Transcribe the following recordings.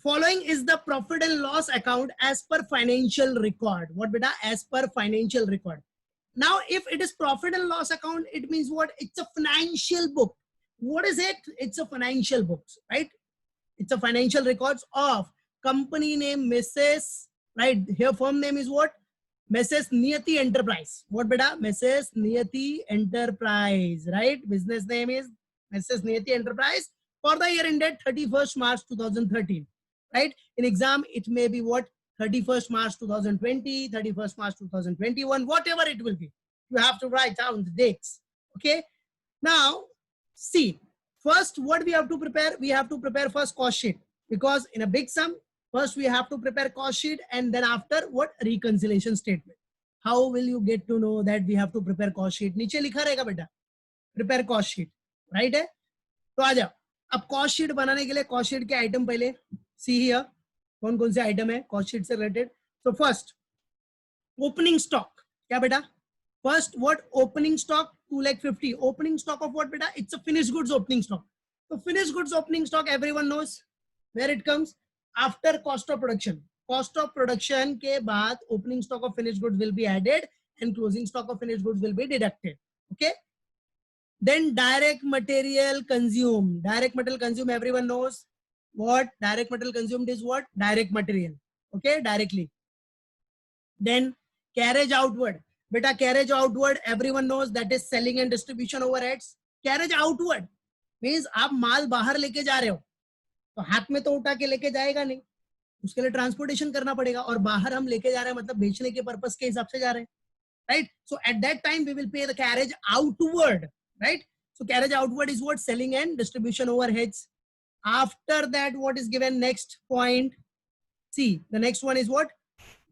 Following is the profit and loss account as per financial record. What beta? As per financial record. Now, if it is profit and loss account, it means what? It's a financial book. What is it? It's a financial books, right? It's a financial records of company name Mrs. Right here, firm name is what? Mrs. Niyati Enterprise. What beta? Mrs. Niyati Enterprise, right? Business name is Mrs. Niyati Enterprise for the year ended 31st March 2013, right? In exam, it may be what? 31st March 2020, 31st March 2021, whatever it will be. You have to write down the dates, okay? Now, see, first what we have to prepare? We have to prepare first cost sheet, because in a big sum, first we have to prepare cost sheet, and then after what? Reconciliation statement. How will you get to know that we have to prepare cost sheet? नीचे लिखा रहेगा बेटा, prepare cost sheet, right है? तो आ जाओ, अब cost sheet बनाने के लिए cost sheet के item पहले see here, कौन कौन से item है cost sheet से related. So first, opening stock, क्या बेटा? First, what? Opening stock 2,50,000. Opening stock of what beta? It's a finished goods opening stock. So finished goods opening stock, everyone knows where it comes after cost of production. Cost of production के बाद opening stock of finished goods will be added and closing stock of finished goods will be deducted. Okay. Then direct material consumed. Direct material consumed, everyone knows what? Direct material consumed is what? Direct material. Okay, directly. Then carriage outward. Beta, carriage outward, everyone knows that is selling and distribution overheads. Carriage outward means आप माल बाहर लेके जा रहे हो, तो हाथ में तो उठा के लेके जाएगा नहीं, उसके लिए ट्रांसपोर्टेशन करना पड़ेगा, और बाहर हम लेके जा रहे हैं मतलब बेचने के पर्पस के हिसाब से जा रहे हैं, right? So at that time we will pay the carriage outward, right? So carriage outward is what? Selling and distribution overheads. After that, what is given next point? See, the next one is what?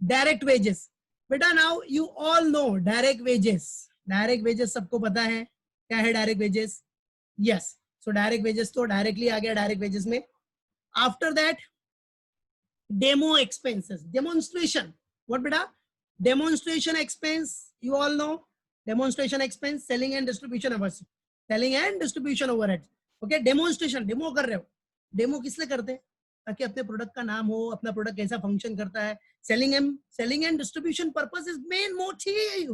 Direct wages. बेटा, now you all know direct wages. Direct wages सबको पता है क्या है direct wages? Yes. So direct wages तो directly आ गया direct wages में. After that, demo expenses, demonstration. What बेटा? Demonstration expense, you all know. Demonstration expense, selling and distribution overhead. Selling and distribution overhead. Okay, demonstration, demo कर रहे हो. Demo किस लिए करते हैं? ताकि अपने प्रोडक्ट का नाम हो, अपना प्रोडक्ट कैसा फंक्शन करता है. Selling and distribution purpose is main motive,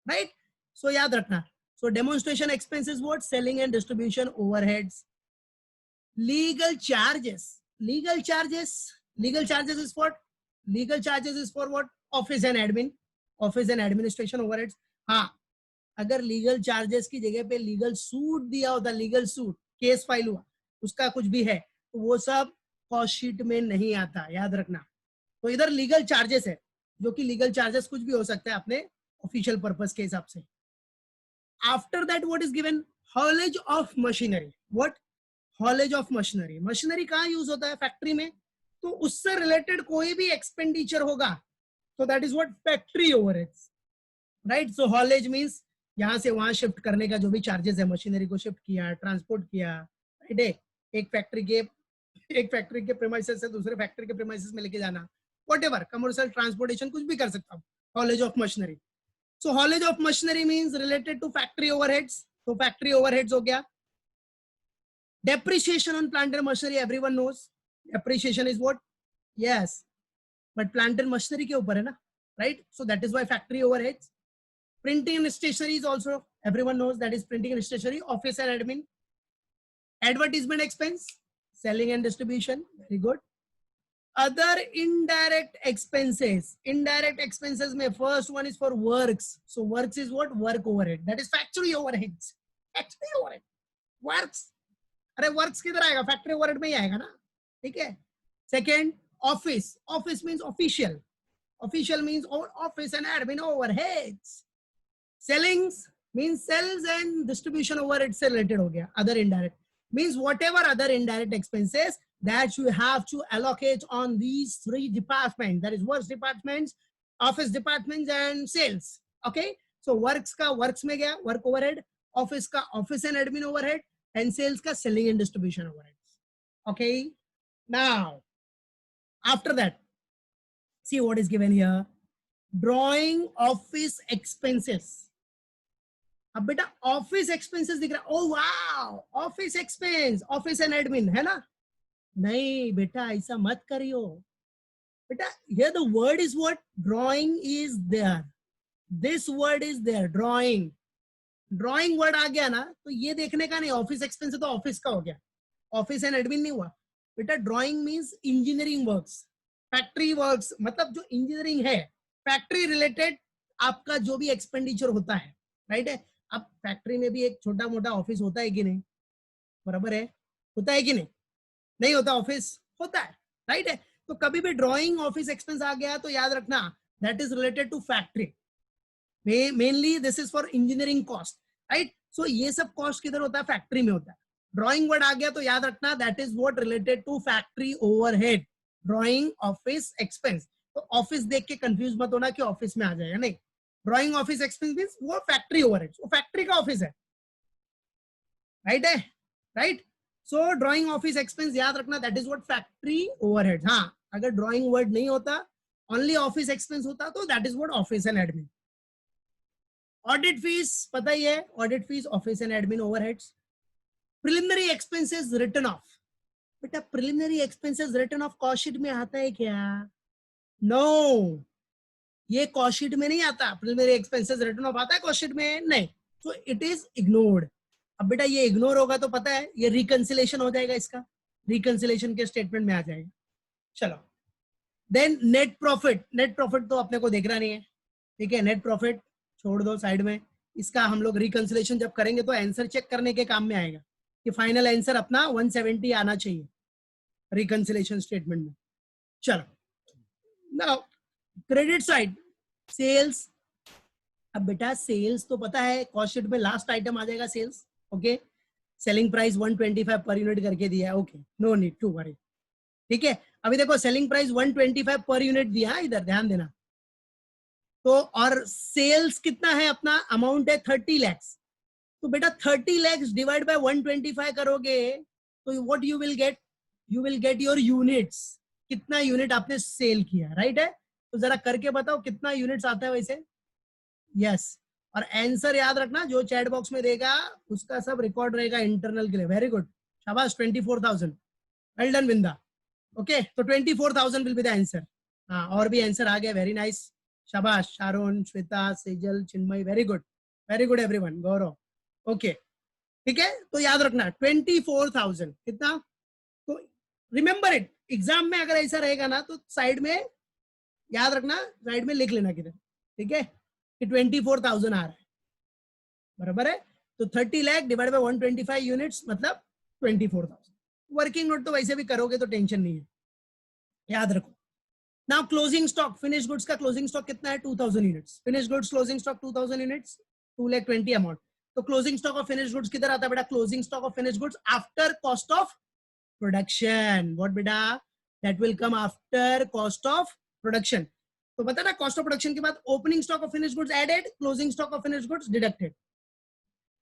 right? So याद रखना. So demonstration expenses what? Selling and distribution overheads. Legal charges. Legal charges is what? Legal charges is for what? Office and admin. Office and administration overheads. हाँ, अगर legal charges की जगह पे legal suit दिया होता, legal suit, case file हुआ, उसका कुछ भी है, तो वो सब कॉस्ट शीट में नहीं आता, याद रखना. तो इधर लीगल चार्जेस है, जो कि लीगल चार्जेस कुछ भी हो सकता है अपने ऑफिशियल पर्पस के हिसाब से. After that what is given? Haulage of machinery. What? Haulage of machinery. Machinery कहाँ यूज होता है? फैक्ट्री में. तो उससे रिलेटेड कोई भी एक्सपेंडिचर होगा तो that is what? Factory overheads, right? So haulage means यहां से वहां शिफ्ट करने का जो भी चार्जेस है, मशीनरी को शिफ्ट किया, ट्रांसपोर्ट किया, राइट? एक फैक्ट्री के प्रेमाइसेस से दूसरे फैक्ट्री के प्रेमाइसेस में लेके जाना, व्हाटएवर, कमर्शियल ट्रांसपोर्टेशन, कुछ भी कर सकता हूं. Haulage of machinery. So haulage of machinery means related to factory overheads. तो फैक्ट्री ओवरहेड्स हो गया. Depreciation on plant and machinery, everyone knows depreciation is what? Yes, but plant and machinery के ऊपर है ना, right? So that is why factory overheads. Printing and stationery is also, everyone knows that is printing and stationery, office and admin. Advertisement expense, selling and distribution, very good. Other indirect expenses. Indirect expenses में first one is for works. So works is what? Work overhead. That is factory overheads. Factory overhead. Works. अरे works किधर आएगा? Factory overhead में ही आएगा ना, ठीक है? Second, office. Office means official. Official means office and admin overheads. Sellings means sales and distribution overhead से related हो गया. Other indirect means whatever other indirect expenses that you have to allocate on these three departments, that is works departments, office departments and sales. Okay, so works का works में गया work overhead, office का office and admin overhead, and sales का selling and distribution overheads. Okay, now after that, see what is given here. Drawing office expenses. अब बेटा office expenses दिख रहा है. Oh wow, office expense, office and admin है ना, नहीं बेटा, ऐसा मत करियो बेटा. Here the word is what? Drawing is there. This word is there. Drawing. Drawing word आ गया ना तो ये देखने का नहीं, ऑफिस एक्सपेंस है तो ऑफिस का हो गया, ऑफिस एंड एडमिन नहीं हुआ बेटा. Drawing means engineering works, factory works, मतलब जो इंजीनियरिंग है, फैक्ट्री रिलेटेड आपका जो भी एक्सपेंडिचर होता है, राइट है. अब फैक्ट्री में भी एक छोटा मोटा ऑफिस होता है कि नहीं, बराबर है, होता है कि नहीं, नहीं होता, ऑफिस होता है, राइट है. तो कभी भी ड्रॉइंग ऑफिस एक्सपेंस आ गया तो याद रखना that is related to factory. Mainly this is for engineering cost, right. So ये सब कॉस्ट किधर होता है, फैक्ट्री में होता है. ड्रॉइंग वर्ड आ गया तो याद रखना that is what related to factory overhead. Drawing office expense, तो ऑफिस देख के कंफ्यूज मत होना कि ऑफिस में आ जाएगा, नहीं. ड्रॉइंग ऑफिस एक्सपेंस मींस वो फैक्ट्री ओवरहेड, वो फैक्ट्री का ऑफिस है, राइट है, राइट. सो ड्रॉइंग ऑफिस एक्सपेंस याद रखना that is what factory overhead. हाँ, अगर ड्रॉइंग वर्ड नहीं होता, ओनली ऑफिस एक्सपेंस होता तो that is what office and admin. Audit fees पता ही है, audit fees office and admin overheads. Preliminary expenses written off, बेटा preliminary expenses written off cost sheet में आता है क्या? No no. ये कॉस्ट शीट में नहीं आता. प्रिलिमिनरी एक्सपेंसेस रिटन ऑफ आता है कॉस्ट शीट में? नहीं. So it is ignored. अब बेटा ये इग्नोर होगा तो पता है ये रिकंसिलेशन हो जाएगा, इसका रिकंसिलेशन के स्टेटमेंट में आ जाएगा. चलो then net profit. Net profit तो अपने को देखना नहीं है, ठीक है, नेट प्रॉफिट छोड़ दो साइड में. इसका हम लोग रिकंसिलेशन जब करेंगे तो आंसर चेक करने के काम में आएगा कि फाइनल आंसर अपना 170 आना चाहिए रिकंसिलेशन स्टेटमेंट में. चलो नाउ क्रेडिट साइड, सेल्स. अब बेटा सेल्स तो पता है कॉस्ट शीट में लास्ट आइटम आ जाएगा sales, okay. Selling price 125 per unit करके दिया है, okay, no need to worry, ठीक है. अभी देखो सेलिंग प्राइस 125 पर यूनिट दिया है, इधर ध्यान देना. तो और सेल्स कितना है अपना, अमाउंट है 30 लाख. तो बेटा 30 लाख डिवाइड बाय 125 करोगे तो what you will get, you will get your units. कितना यूनिट आपने सेल किया, राइट है. तो जरा करके बताओ कितना यूनिट्स आता है वैसे. यस. और आंसर याद रखना जो चैट बॉक्स में देगा उसका सब रिकॉर्ड रहेगा इंटरनल के लिए. वेरी गुड, शाबाश, 24,000. Well done Vinda. ओके, तो 24,000 विल बी द आंसर. हाँ, और भी आंसर आ गया, वेरी नाइस, शाबाश. शारोन, श्वेता, सेजल, चिन्मय, वेरी गुड एवरीवन, गौरव. ओके, ठीक है. तो याद रखना 24,000 कितना. तो रिमेंबर इट, एग्जाम में अगर ऐसा रहेगा ना तो साइड में याद रखना, साइड में लिख लेना किधर, ठीक है, कि 24,000 आ रहा है, बराबर है. तो 30 लाख डिवाइड बाय 125 यूनिट्स मतलब 24,000. वर्किंग नोट तो वैसे भी करोगे तो टेंशन नहीं है, याद रखो. Now closing stock, finish goods का क्लोजिंग स्टॉक कितना है, 2,000 units. Finish goods closing stock 2,000 units, 2,20,000 amount. तो closing stock of finish goods किधर आता है बेटा, closing stock of finish goods after cost of production. What बेटा, that will come after cost of production. तो बता ना, कॉस्ट ऑफ प्रोडक्शन के बाद opening stock of finish goods added, closing stock of finish goods deducted.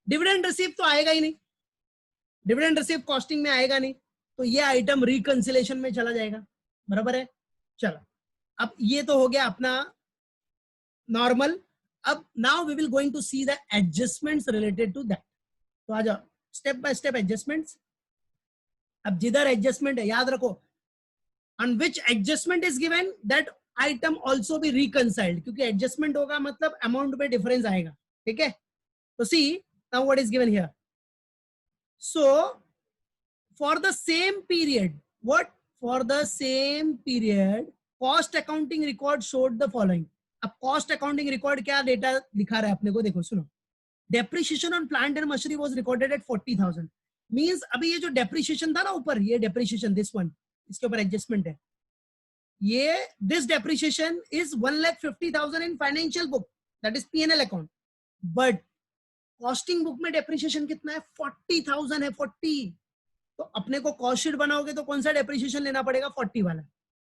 Dividend receive तो आएगा ही नहीं, dividend receive costing में आएगा नहीं, तो ये आइटम रिकंसिलेशन में चला जाएगा, बराबर है. चलो अब ये तो हो गया अपना नॉर्मल. अब now we will going to see the adjustments related to that. तो आ जाओ स्टेप बाय स्टेप एडजस्टमेंट्स. अब जिधर एडजस्टमेंट है याद रखो, on which adjustment is given that item also be reconciled, क्योंकि एडजस्टमेंट होगा मतलब अमाउंट में डिफरेंस आएगा, ठीक है. तो see now what is given here. So for the same period, what, for the same period cost accounting record showed the following. अब cost accounting record क्या डेटा दिखा रहा है अपने को, देखो सुनो. Depreciation on plant and machinery was recorded at 40,000. मींस अभी ये जो डेप्रिसिएशन था ना ऊपर, ये डेप्रिसिएशन दिस वन, इसके ऊपर एडजस्टमेंट है. ये this depreciation is 1,50,000 in financial book, that is P&L account. But costing book में डेप्रिसिएशन कितना है, 40,000 है, 40. तो अपने को कॉस्ट शीट बनाओगे तो कौन सा डेप्रिसिएशन लेना पड़ेगा, 40 वाला.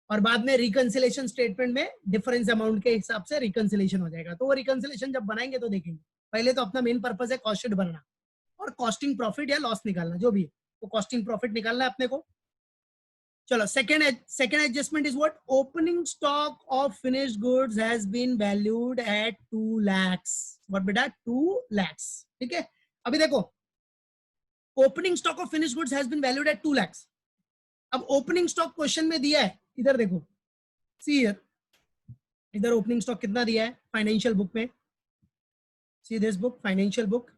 और बाद में रिकंसिलेशन स्टेटमेंट में डिफरेंस अमाउंट के हिसाब से रिकंसिलेशन हो जाएगा. तो वो रिकंसिलेशन जब बनाएंगे तो देखेंगे. पहले तो अपना मेन पर्पस है कॉस्ट शीट बनाना और कॉस्टिंग प्रॉफिट या लॉस निकालना, जो भी है. तो कॉस्टिंग प्रॉफिट निकालना है अपने को. चलो second adjustment is what, opening stock of finished goods has been valued at 2 lakhs. What बेटा, 2 lakhs, ठीक है. अभी देखो opening stock of finished goods has been valued at 2 lakhs. अब ओपनिंग स्टॉक क्वेश्चन में दिया है, इधर देखो, सी हियर, इधर ओपनिंग स्टॉक कितना दिया है फाइनेंशियल बुक में, see this book financial book,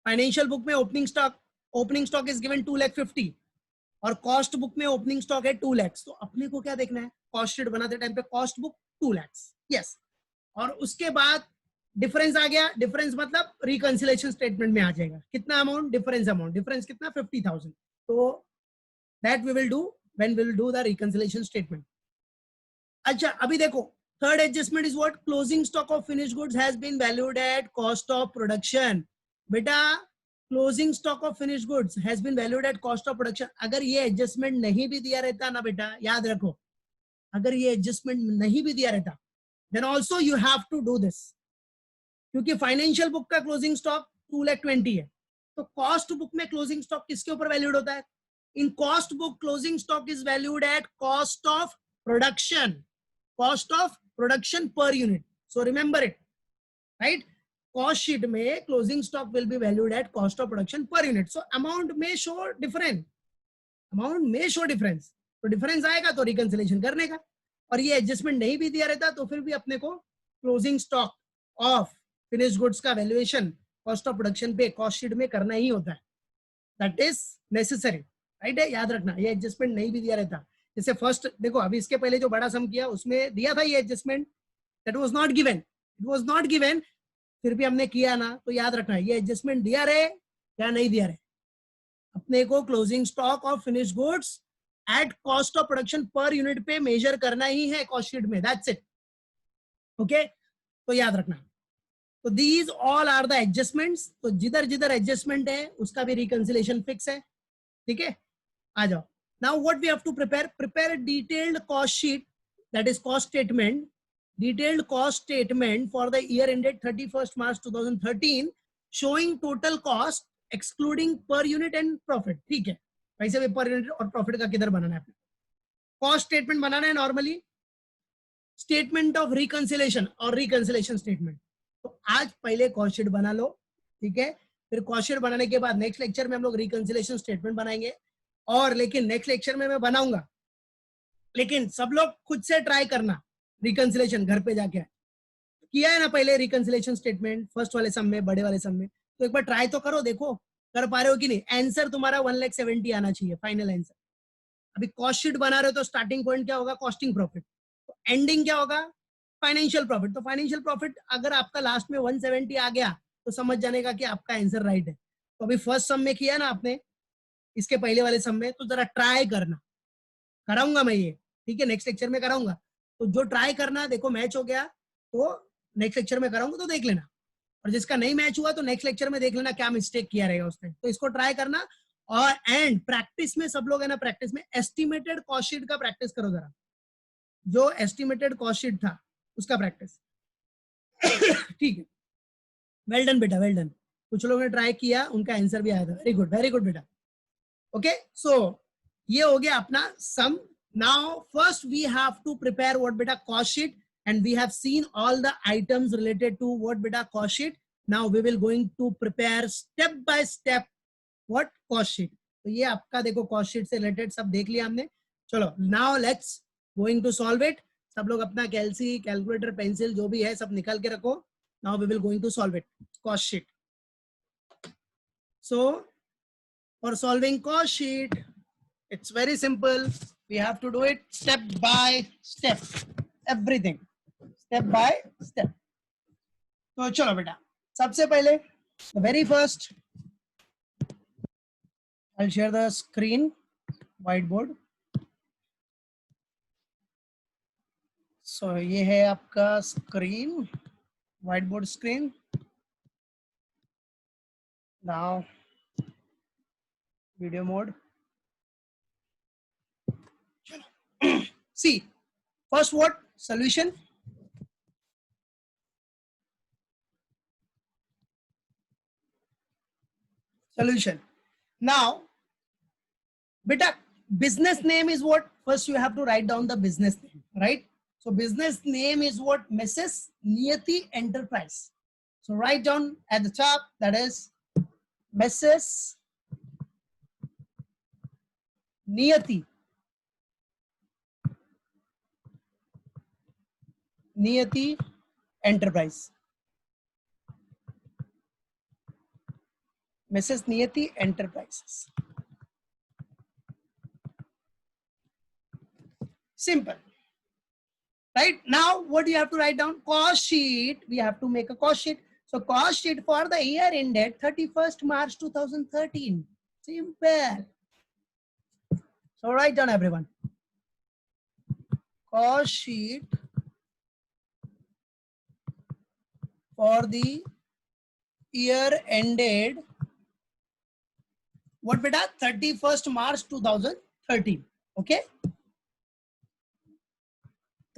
financial book में ओपनिंग स्टॉक इज गिवन 2,50,000 और कॉस्ट बुक में ओपनिंग स्टॉक है 2 लाख। तो अपने को क्या देखना है, कॉस्ट शीट बनाते टाइम पे कॉस्ट बुक 2 लाख, यस। और उसके बाद डिफरेंस आ गया, डिफरेंस मतलब रिकंसिलेशन स्टेटमेंट में आ जाएगा कितना अमाउंट, अमाउंट डिफरेंस कितना 50,000। तो that we will do when we will do the reconciliation statement. अच्छा अभी देखो, third adjustment is what, closing stock of finished goods has been valued at cost of production. बेटा closing stock of finished goods has been valued at cost of production, अगर ये adjustment नहीं भी दिया रहता ना बेटा, याद रखो, अगर ये एडजस्टमेंट नहीं भी दिया रहता, then also you have to do this, क्योंकि फाइनेंशियल बुक का क्लोजिंग स्टॉक 2,20,000 है। तो कॉस्ट बुक में क्लोजिंग स्टॉक किसके ऊपर वैल्यूड होता है, in cost book closing stock is valued at cost of production, cost of production per unit, so remember it, right. Cost sheet में closing stock will be valued at cost of production per unit, so amount में show difference, amount में show difference, तो difference आएगा तो reconciliation करने का। और ये एडजस्टमेंट नहीं भी दिया रहता तो फिर भी अपने को closing stock of finished goods का वैल्यूएशन कॉस्ट ऑफ प्रोडक्शन पे कॉस्ट शीट में करना ही होता है, दैट इज नेसेसरी, राइट है, याद रखना। ये एडजस्टमेंट नहीं भी दिया रहता, जैसे फर्स्ट देखो, अभी इसके पहले जो बड़ा सम किया उसमें दिया था ये adjustment, that was not given, it was not given, फिर भी हमने किया ना, तो याद रखना ये एडजस्टमेंट दिया रहे या नहीं दिया रहे, अपने को closing stock of finished goods at cost of production per unit पे मेजर करना ही है कॉस्ट शीट में, दैट्स इट, ओके। तो याद रखना, तो these all are the adjustments, तो जिधर जिधर एडजस्टमेंट है उसका भी रिकंसिलेशन फिक्स है, ठीक है। आ जाओ, now what we have to prepare detailed cost sheet, that is cost statement, detailed cost statement for the year ended 31st March 2013 showing total cost excluding per unit and profit, ठीक है। वैसे भी per unit और profit का किधर बनाना है, cost statement बनाना है normally, statement of reconciliation और रिकंसिलेशन स्टेटमेंट। तो आज पहले कॉस्ट शीट बना लो, ठीक है, फिर कॉस्ट शीट बनाने के बाद नेक्स्ट लेक्चर में हम लोग रिकंसिलेशन स्टेटमेंट बनाएंगे, और लेकिन नेक्स्ट लेक्चर में मैं बनाऊंगा, लेकिन सब लोग खुद से ट्राई करना रिकंसिलेशन घर पे जाके, किया है ना पहले रिकंसिलेशन स्टेटमेंट फर्स्ट वाले सम में, बड़े वाले सम में, तो एक बार ट्राई तो करो, देखो कर पा रहे हो कि नहीं। आंसर तुम्हारा 1,70,000 आना चाहिए फाइनल आंसर। अभी कॉस्ट शीट बना रहे हो तो स्टार्टिंग पॉइंट क्या होगा, कॉस्टिंग प्रॉफिट, तो एंडिंग क्या होगा, फाइनेंशियल प्रॉफिट। तो फाइनेंशियल प्रॉफिट अगर आपका लास्ट में 170 आ गया तो समझ जाने का कि आपका आंसर राइट है। तो अभी फर्स्ट सम में किया ना आपने, इसके पहले वाले सम में, तो जरा ट्राई करना, कराऊंगा मैं ये, ठीक है, नेक्स्ट लेक्चर में कराऊंगा। तो जो ट्राई करना, देखो मैच हो गया तो नेक्स्ट लेक्चर में कराऊंगा तो देख लेना, और जिसका नहीं मैच हुआ तो नेक्स्ट लेक्चर में देख लेना क्या मिस्टेक किया रहेगा उसने, तो इसको ट्राई करना। और एंड प्रैक्टिस में सब लोग है ना, प्रैक्टिस में एस्टिमेटेड कॉस्ट शीट का प्रैक्टिस करो जरा, जो एस्टिमेटेड कॉस्ट शीट था उसका प्रैक्टिस ठीक है, वेल डन बेटा, वेल डन। कुछ लोगों ने ट्राई किया, उनका आंसर भी आया था, वेरी गुड बेटा, ओके। सो ये हो गया अपना sum. Now first we have to prepare what बेटा, cost sheet, and we have seen all the items related to what beta cost sheet. Now we will going to prepare step by step what cost sheet. तो ये आपका देखो cost sheet से related सब देख लिया हमने। चलो now let's going to solve it. सब लोग अपना कैलसी, कैलकुलेटर, पेंसिल जो भी है सब निकाल के रखो। Now we will going to solve it, cost sheet. So for solving cost sheet it's very simple, we have to do it step by step, everything step by step. तो चलो बेटा, सबसे पहले the very first I'll share the screen, whiteboard. So ये है आपका screen, whiteboard screen. Now video mode. See, first what? Solution. Solution. Now, beta, business name is what? First you have to write down the business name, right? So business name is what? Mrs. Niyati Enterprise. So write down at the top, that is Mrs. Niyati Niyati Enterprise. Mrs. Niyati Enterprises. Simple. Right now, what do you have to write down? Cost sheet. We have to make a cost sheet. So cost sheet for the year ended 31st March 2013. Simple. So write down everyone. Cost sheet for the year ended what beta? 31st March 2013. Okay.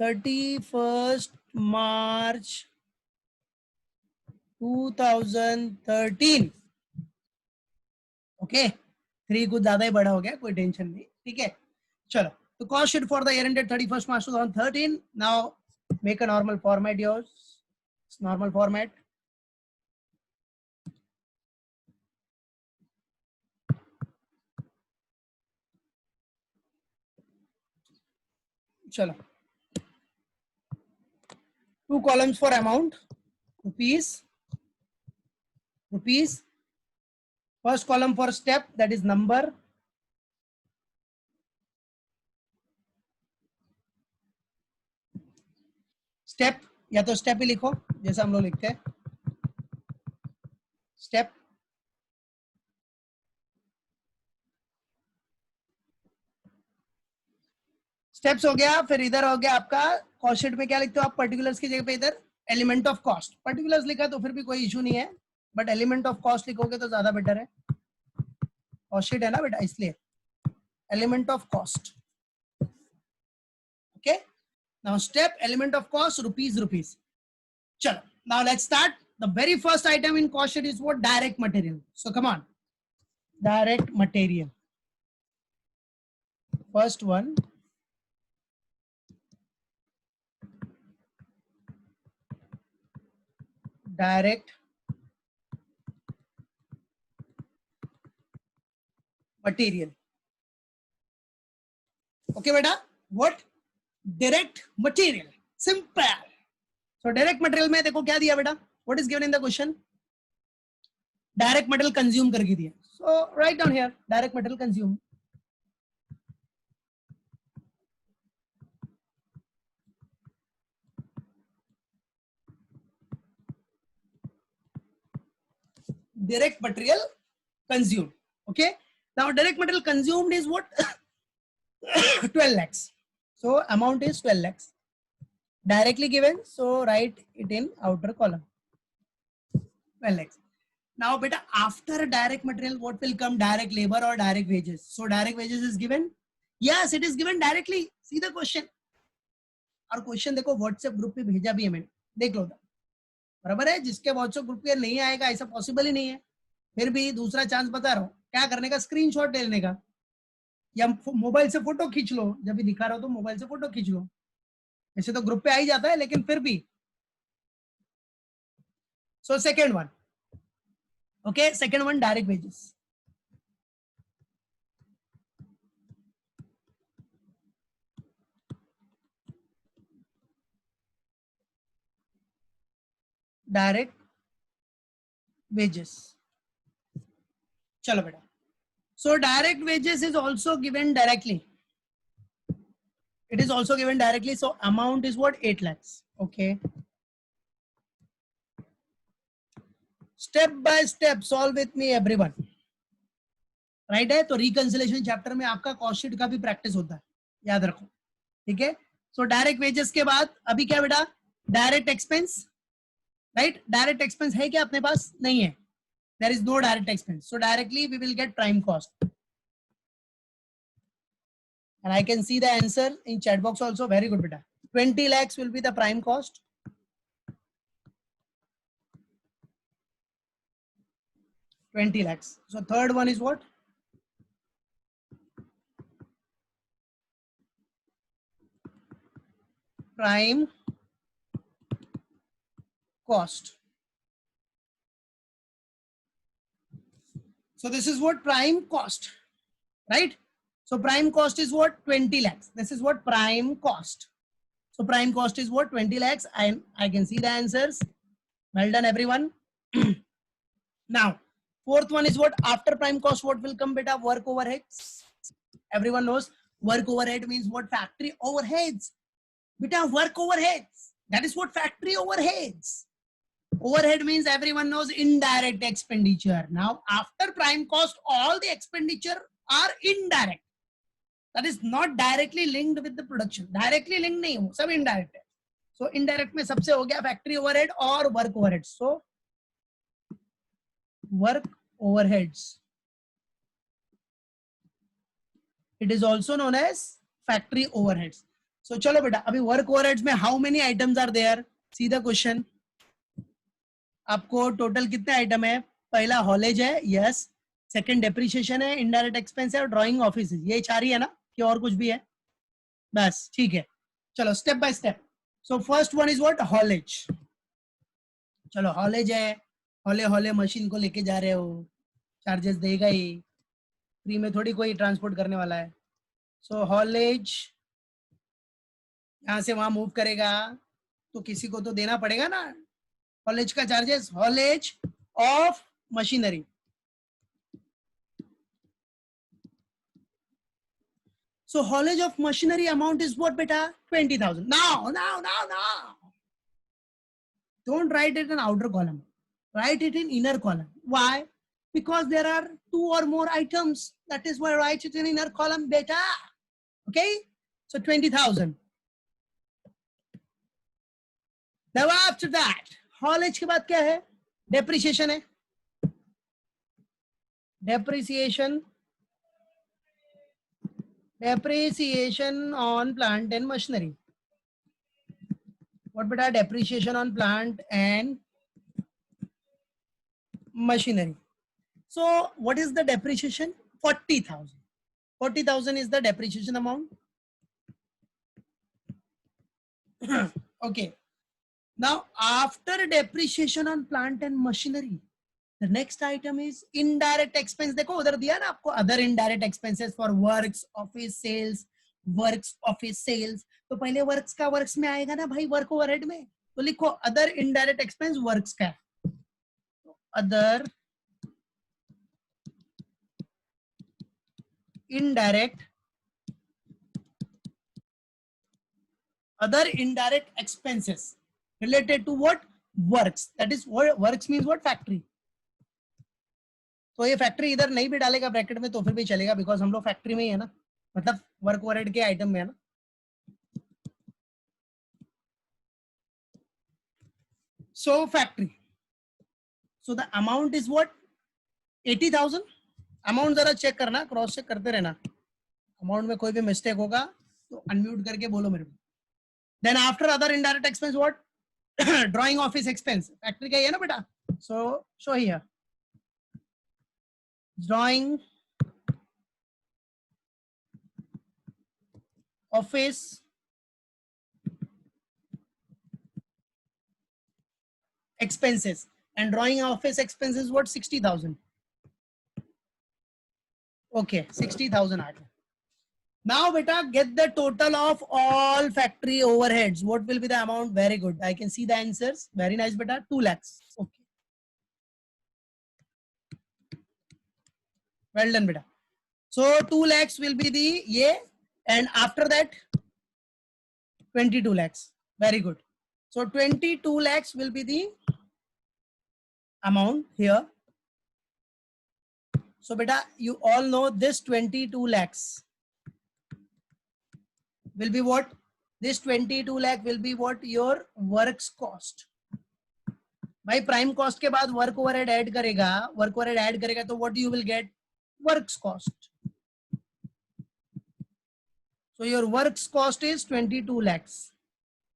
31st March 2013. Okay 3 कुछ ज्यादा ही बड़ा हो गया, कोई tension नहीं, ठीक है. चलो, तो cost sheet for the year ended 31st March 2013. Now make a normal format, yours normal format. चलो, 2 columns for amount, rupees. First column for step, that is number. Step या तो स्टेप ही लिखो जैसा हम लोग लिखते हैं, स्टेप. स्टेप्स हो गया. फिर इधर हो गया आपका कॉस्ट शीट में क्या लिखते हो आप पर्टिकुलर्स की जगह पे इधर एलिमेंट ऑफ कॉस्ट. पर्टिकुलर्स लिखा तो फिर भी कोई इशू नहीं है, बट एलिमेंट ऑफ कॉस्ट लिखोगे तो ज्यादा बेटर है. कॉस्ट शीट है ना बेटा, इसलिए element of cost. Okay, now step element of cost rupees. चलो, now let's start. The very first item in cost sheet is what? Direct material. So come on, direct material. First one, direct material. Okay beta, what? Direct material. Simple. So direct material में देखो क्या दिया बेटा, what is given in the question? Direct material consume करके दिया. So write down here direct material consume. Direct material consumed. Okay, now direct material consumed is what? 12 lakhs. So amount is 12 lakhs. Directly given, so write it in outer column. 12 lakhs. Now beta, after direct material what will come? Direct labor or direct wages. So direct wages is given. Yes, it is given directly. See the question. और question देखो WhatsApp group पे भेजा भी है मैंने, देख लो. बराबर है, जिसके व्हाट्सएप ग्रुप पे नहीं आएगा ऐसा पॉसिबल ही नहीं है. फिर भी दूसरा चांस बता रहा हूँ, क्या करने का? स्क्रीनशॉट ले लेने का, या मोबाइल से फोटो खींच लो. जब भी दिखा रहा हो तो मोबाइल से फोटो खींच लो. ऐसे तो ग्रुप पे आ ही जाता है, लेकिन फिर भी. So second one. Okay, second one direct wages. Direct wages. चलो बेटा, so direct wages is also given directly. It is also given directly. So amount is what? 8 lakhs. Okay, step by step solve with me everyone. Right है, तो reconciliation chapter में आपका cost sheet का भी practice होता है, याद रखो. ठीक है, सो डायरेक्ट वेजेस के बाद अभी क्या बेटा? Direct expense. Right, direct expense है क्या अपने पास? नहीं है. There is no direct expense. So directly we will get prime cost. And I can see the answer in chat box also. Very good beta. 20 lakhs will be the prime cost. 20 lakhs. So third one is what? Prime cost. So this is what? Prime cost, right? So prime cost is what? 20 lakhs. This is what? Prime cost. So prime cost is what? 20 lakhs. I can see the answers. Well done, everyone. Now, fourth one is what? After prime cost, what will come, beta? Work overheads. Everyone knows work overhead means what? Factory overheads. Beta, work overheads. That is what factory overheads. Overhead means everyone knows indirect expenditure. Now, after prime cost, all the expenditure are indirect. That is not directly linked with the production. Directly linked नहीं हो, सब indirect है. So indirect में सबसे हो गया factory overhead और work overheads. So work overheads. It is also known as factory overheads. So चलो बेटा, अभी work overheads में how many items are there? See the question. आपको टोटल कितने आइटम है? पहला हॉलेज है, यस. सेकंड डेप्रिसिएशन है, इनडायरेक्ट एक्सपेंस है और ड्राइंग ऑफिस. ये चार ही है ना, कि और कुछ भी है? बस ठीक है. चलो step by step. So first one is what? Haulage. चलो हॉलेज है, हॉले हॉले मशीन को लेके जा रहे हो, चार्जेस देगा ही, फ्री में थोड़ी कोई ट्रांसपोर्ट करने वाला है. सो हॉलेज यहाँ से वहां मूव करेगा तो किसी को तो देना पड़ेगा ना हॉलेज का charges. Haulage of machinery. So haulage of machinery amount is what, beta? 20,000. Now. Don't write it in outer column. Write it in inner column. Why? Because there are two or more items. That is why write it in inner column, beta. Okay? So 20,000. Now after that, haulage के बाद क्या है? Depreciation है. Depreciation on plant and machinery. What beta? Depreciation on plant and machinery. So what is the depreciation? 40,000. 40,000 is the depreciation amount. Okay. Now after depreciation on plant and machinery, the next item is indirect expense. देखो उधर दिया ना आपको other indirect expenses for works, office sales, works, office sales. तो पहले works का works में आएगा ना भाई, work overhead में. तो लिखो other indirect expense works का. Other indirect expenses related to what? Works. That is what works means what? Factory. तो ये फैक्ट्री इधर नहीं भी डालेगा ब्रैकेट में तो फिर भी चलेगा, बिकॉज हम लोग फैक्ट्री में ही है ना, मतलब वर्क ओवरहेड के आइटम में है ना. So factory. So the amount is what? 80,000. Amount जरा चेक करना, क्रॉस चेक करते रहना. अमाउंट में कोई भी मिस्टेक होगा तो अनम्यूट करके बोलो मेरे को. Then after other indirect expense what? Drawing office expense. Factory का ही है ना बेटा. So show here drawing office expenses, and drawing office expenses what? 60,000. Okay, 60,000. Now beta, get the total of all factory overheads. What will be the amount? Very good. I can see the answers. Very nice beta. 2 lakhs. Okay. Well done beta. So 2 lakhs will be the yeah, and after that 22 lakhs. Very good. So 22 lakhs will be the amount here. So beta, you all know this 22 lakhs will be what? This 22 lakh will be what? Your works cost. भाई prime cost के बाद work overhead add करेगा तो what you will get? Works cost. So your works cost is 22 lakhs.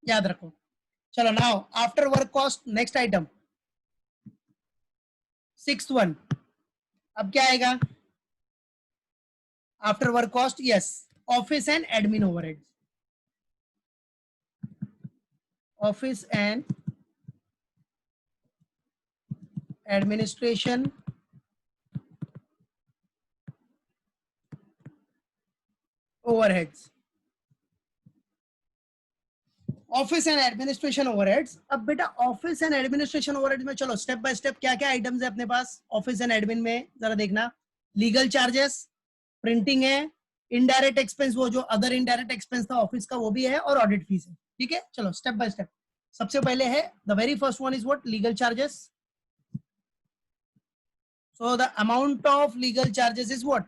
याद रखो. चलो now after work cost next item, sixth one. अब क्या आएगा after work cost? Yes, office and admin overhead. Office and administration overheads. Office and administration overheads. अब बेटा office and administration overheads में चलो स्टेप बाय स्टेप क्या क्या items है अपने पास ऑफिस एंड एडमिन में, जरा देखना। लीगल चार्जेस, प्रिंटिंग है, इनडायरेक्ट एक्सपेंस, वो जो अदर इनडायरेक्ट एक्सपेंस था ऑफिस का वो भी है, और ऑडिट फीस है। ठीक है, चलो स्टेप बाय स्टेप। सबसे पहले है the very first one is what, legal charges. So the amount of legal charges is what,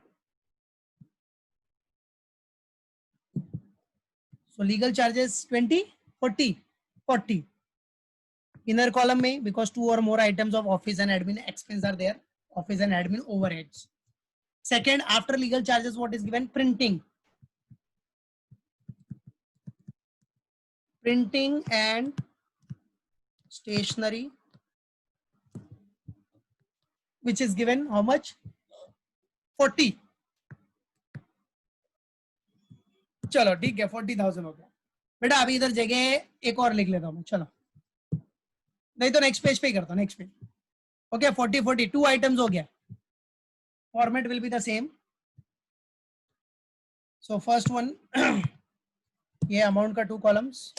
so legal charges 20, 40, 40 inner column में, because two or more items of office and admin expense are there, office and admin overheads. Second, after legal charges what is given, printing, printing and stationery, which is given how much, 40. चलो ठीक है 40,000 हो गया बेटा। अभी इधर जगह एक और लिख लेता हूँ मैं, चलो नहीं तो नेक्स्ट पेज पे ही करता हूँ, next page. Okay 40 40 two items हो गया, format will be the same. So first one ये अमाउंट का 2 कॉलम्स,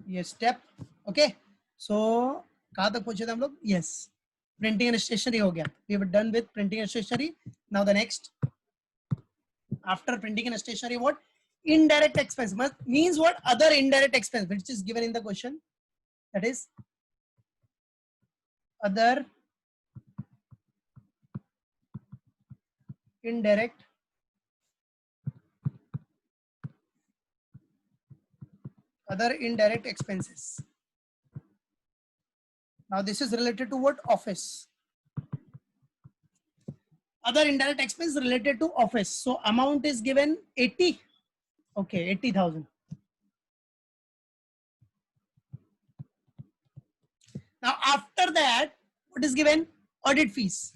ये स्टेप। ओके सो कहाँ तक पहुंचे थे हम लोग, यस प्रिंटिंग एंड स्टेशनरी हो गया, we have done with printing and stationery. Now the next, after printing and stationery what, indirect expense means what, other indirect expense which is given in the question, that is other indirect expenses. Now this is related to what, office, other indirect expense related to office. So amount is given 80, okay 80,000. Now after that what is given, audit fees,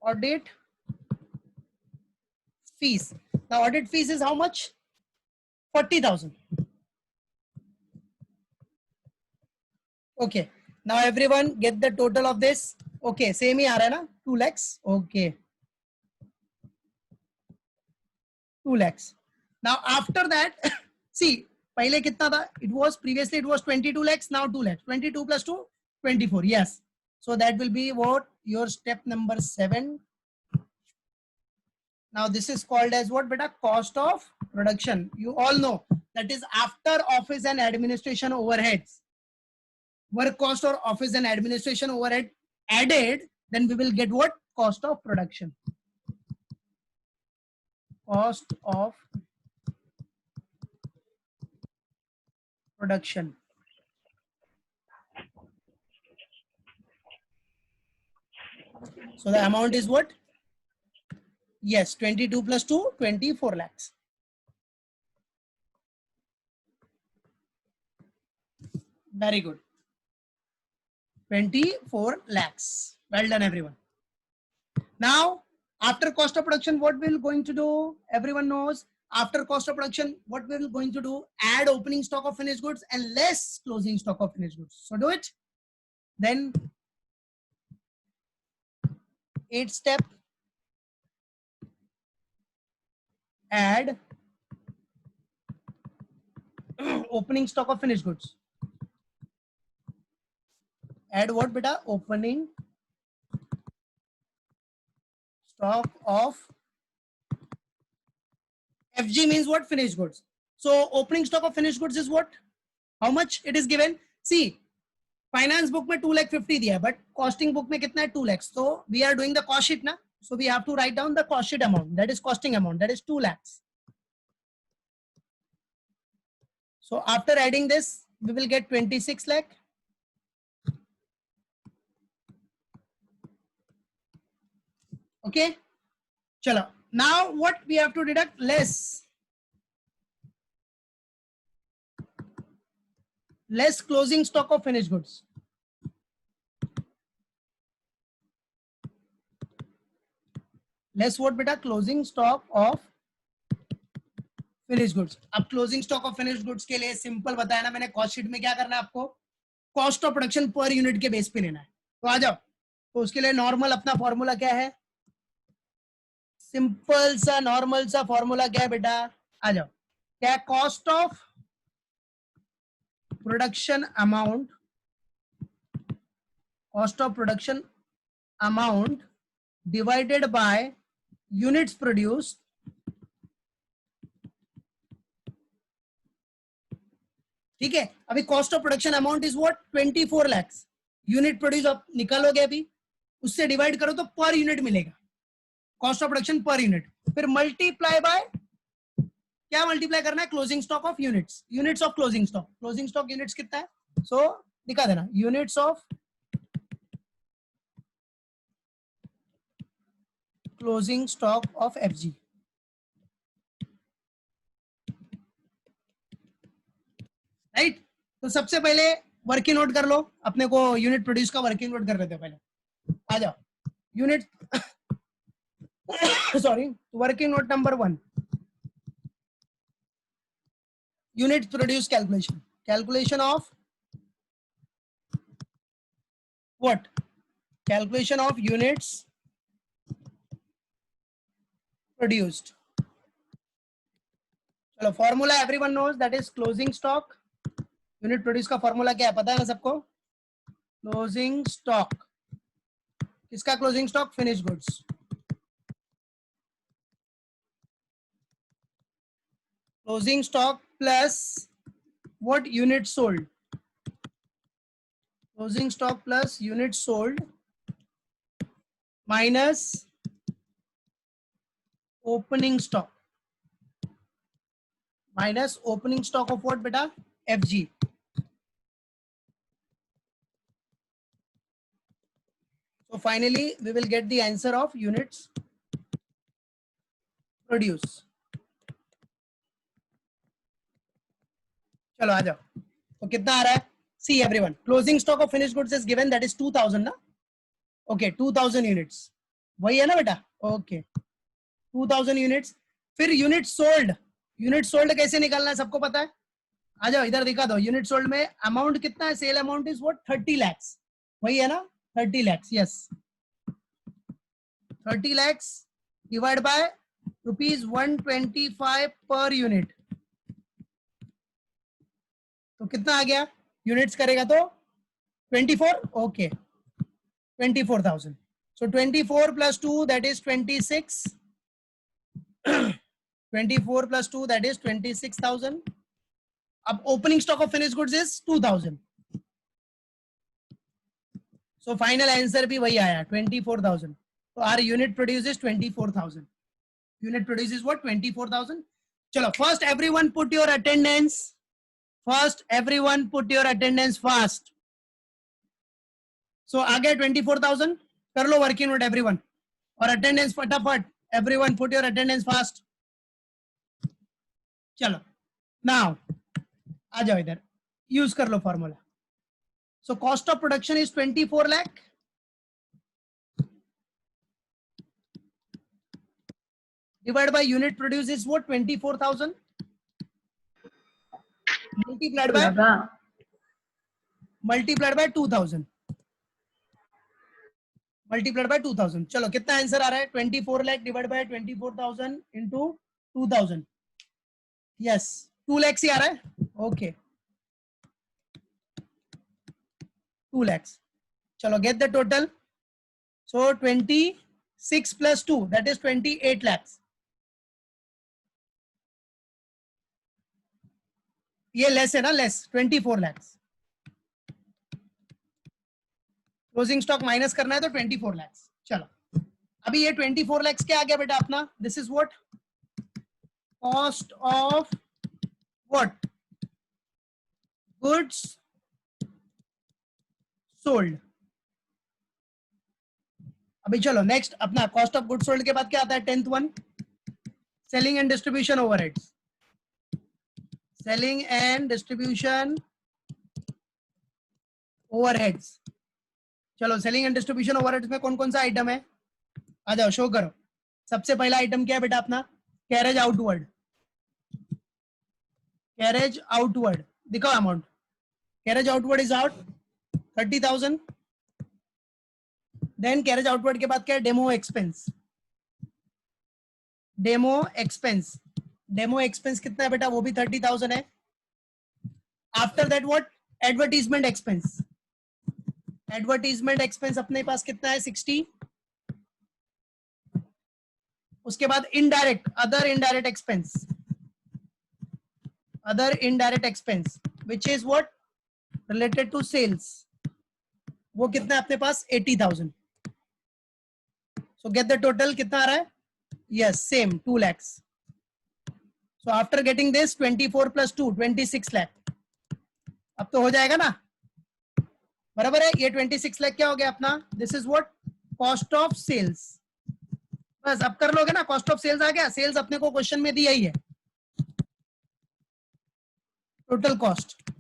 audit fees. Now audit fees is how much, 40,000. Okay, now everyone get the total of this. Okay, same ही आ रहा है ना, 2 lakhs. Okay, 2 lakhs. Now after that see पहले कितना था, it was previously it was 22 lakhs, now 2 lakhs, 22 plus 2 24, yes. So that will be what, your step number 7. Now this is called as what beta, cost of production. You all know that is after office and administration overheads, work cost or office and administration overhead added, then we will get what, cost of production, cost of production. So the amount is what, yes 22 plus 2 24 lakhs. Very good, 24 lakhs. Well done everyone. Now after cost of production what we're going to do, everyone knows after cost of production what we're going to do, add opening stock of finished goods and less closing stock of finished goods. So do it. Then 8th step, add opening stock of finished goods. Add what beta, opening stock of, FG means what, finished goods. So opening stock of finished goods is what, how much it is given, see finance book में 2,50,000 दिया है, but costing book में कितना है, 2 lakhs. So we are doing the cost sheet ना, so we have to write down the cost sheet amount, that is costing amount, that is 2 lakhs. So after adding this we will get 26 lakh. Okay, chalo. Now what we have to deduct, less closing stock of finished goods. Less what beta, closing stock of finished goods. अब closing stock of finished goods के लिए simple बताया ना मैंने, cost sheet में क्या करना है आपको, cost of production per unit के बेस पे लेना है. तो आ जाओ, तो उसके लिए नॉर्मल अपना फॉर्मूला क्या है, सिंपल सा नॉर्मल सा फॉर्मूला क्या है बेटा, आ जाओ, क्या, cost of production amount, cost of production amount divided by units produced, ठीक है। अभी cost of production amount is what, 24 lakh, unit produce आप निकालोगे अभी, उससे डिवाइड करो तो पर यूनिट मिलेगा, cost of production per unit, फिर मल्टीप्लाई बाय, क्या मल्टीप्लाई करना है, closing stock of units, units of closing stock, closing stock units कितना है, सो दिखा देना, units of closing stock of FG, right. तो सबसे पहले वर्किंग नोट कर लो, अपने को यूनिट प्रोड्यूस का वर्किंग नोट कर लेते हैं पहले, आ जाओ, unit sorry, working note number 1, units produce calculation, calculation of what, calculation of units produced, चलो formula everyone knows, that is closing stock, unit produce का फॉर्मूला क्या है पता है ना सबको, क्लोजिंग स्टॉक, किसका closing stock, finish goods, closing stock plus what unit sold, closing stock plus unit sold minus opening stock, minus opening stock of what beta, FG, so finally we will get the answer of units produced, चलो आ जाओ, तो कितना आ रहा है, see everyone, closing stock of finished goods is given, that is 2000 ना, okay 2000 units, वही है ना बेटा, okay 2000 units, फिर यूनिट सोल्ड, यूनिट सोल्ड कैसे निकालना है सबको पता है, आ जाओ इधर दिखा दो, यूनिट सोल्ड में अमाउंट कितना है, sale amount is what, 30 lakh, वही है ना, 30 lakh, yes, 30 lakh divide by rupees 125 per unit, तो कितना आ गया, यूनिट्स करेगा तो 24, okay 24,000, so 24 plus 2 that is 26, 24 plus 2 that is 26,000, अब opening stock of finished goods is 2000, so final answer भी वही आया 24,000, तो our unit produces 24,000, unit produces what, 24,000, चलो first everyone put your attendance, first everyone put your attendance fast, so आ गया 24,000, कर लो working note everyone, और attendance फटाफट, everyone put your attendance fast, चलो now आ जाओ इधर, यूज कर लो formula, so cost of production is 24 lakh divided by unit produced is what, 24,000 multiplied by 2000, multiplied by 2000, चलो कितना आंसर आ रहा है, 24 lakh divide by 24,000 into 2000, yes 2 lakh ही आ रहा है, ओके 2 lakhs, चलो get the total, so 26 plus 2 that is 28 lakhs, ये लेस है ना, less 24 lakhs, closing stock minus करना है तो 24 lakhs, चलो अभी ये 24 lakhs क्या आ गया बेटा अपना, this is what, cost of what, goods sold, अभी चलो नेक्स्ट अपना कॉस्ट ऑफ गुड्स सोल्ड के बाद क्या आता है, 10th one, selling and distribution overheads, selling and distribution overheads, चलो सेलिंग एंड डिस्ट्रीब्यूशन ओवरहेड्स में कौन कौन सा आइटम है, आ जाओ शो करो, सबसे पहला आइटम क्या है बेटा अपना, कैरेज आउटवर्ड, कैरेज आउटवर्ड, दिखाओ amount, carriage outward is out 30,000, then carriage outward के बाद क्या है, demo expense. Demo expense, demo expense कितना है बेटा, वो भी 30,000 है। After that what, advertisement expense. Advertisement expense अपने पास कितना है, 60। उसके बाद indirect, other indirect expense, other indirect expense which is what, related to sales, वो कितना है अपने पास, 80,000। सो गेट द टोटल, कितना आ रहा है, yes same 2 lakhs। So after getting this 24 + 2 26 lakh। अब तो हो जाएगा ना, बराबर है। ये 26 लाख क्या हो गया अपना, this is what, cost of sales. बस अब कर लोगे ना, कॉस्ट ऑफ सेल्स आ गया। सेल्स अपने को क्वेश्चन में दिया ही है, टोटल कॉस्ट।